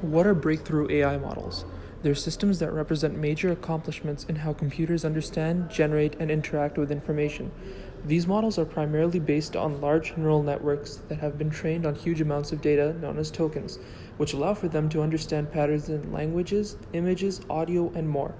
What are breakthrough AI models? They're systems that represent major accomplishments in how computers understand, generate, and interact with information. These models are primarily based on large neural networks that have been trained on huge amounts of data known as tokens, which allow for them to understand patterns in languages, images, audio, and more.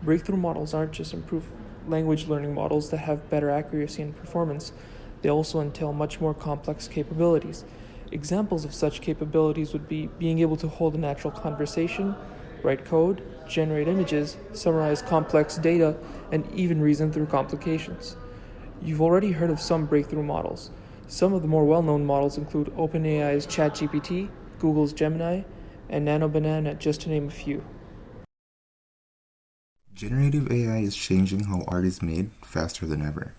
Breakthrough models aren't just improved language learning models that have better accuracy and performance, they also entail much more complex capabilities. Examples of such capabilities would be being able to hold a natural conversation, write code, generate images, summarize complex data, and even reason through complications. You've already heard of some breakthrough models. Some of the more well-known models include OpenAI's ChatGPT, Google's Gemini, and NanoBanana, just to name a few. Generative AI is changing how art is made faster than ever.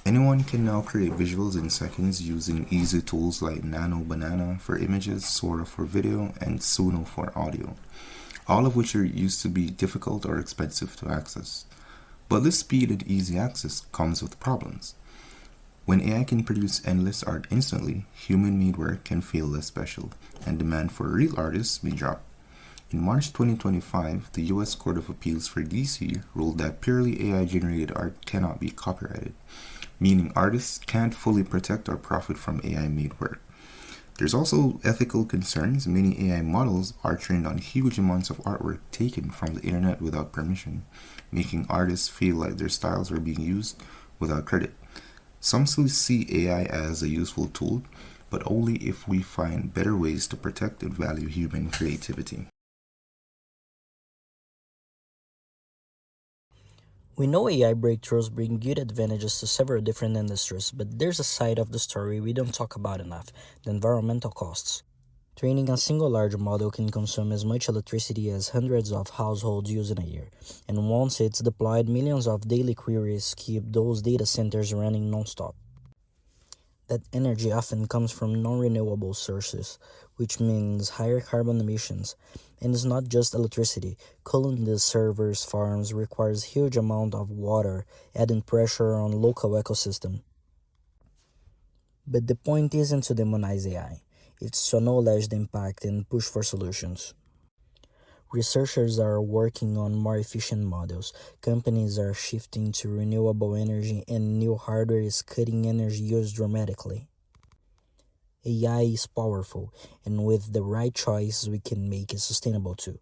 Anyone can now create visuals in seconds using easy tools like NanoBanana for images, Sora for video, and Suno for audio, all of which used to be difficult or expensive to access. But this speed and easy access comes with problems. When AI can produce endless art instantly, human-made work can feel less special, and demand for real artists may drop. In March 2025, the U.S. Court of Appeals for D.C. ruled that purely AI-generated art cannot be copyrighted, meaning artists can't fully protect or profit from AI-made work. There's also ethical concerns. Many AI models are trained on huge amounts of artwork taken from the internet without permission, making artists feel like their styles are being used without credit. Some still see AI as a useful tool, but only if we find better ways to protect and value human creativity. We know AI breakthroughs bring good advantages to several different industries, but there's a side of the story we don't talk about enough: the environmental costs. Training a single large model can consume as much electricity as hundreds of households use in a year, and once it's deployed, millions of daily queries keep those data centers running non-stop. That energy often comes from non-renewable sources, which means higher carbon emissions. And it's not just electricity. Cooling the servers farms requires huge amount of water, adding pressure on local ecosystem. But the point isn't to demonize AI. It's to acknowledge the impact and push for solutions. Researchers are working on more efficient models, companies are shifting to renewable energy, and new hardware is cutting energy use dramatically. AI is powerful, and with the right choices we can make it sustainable too.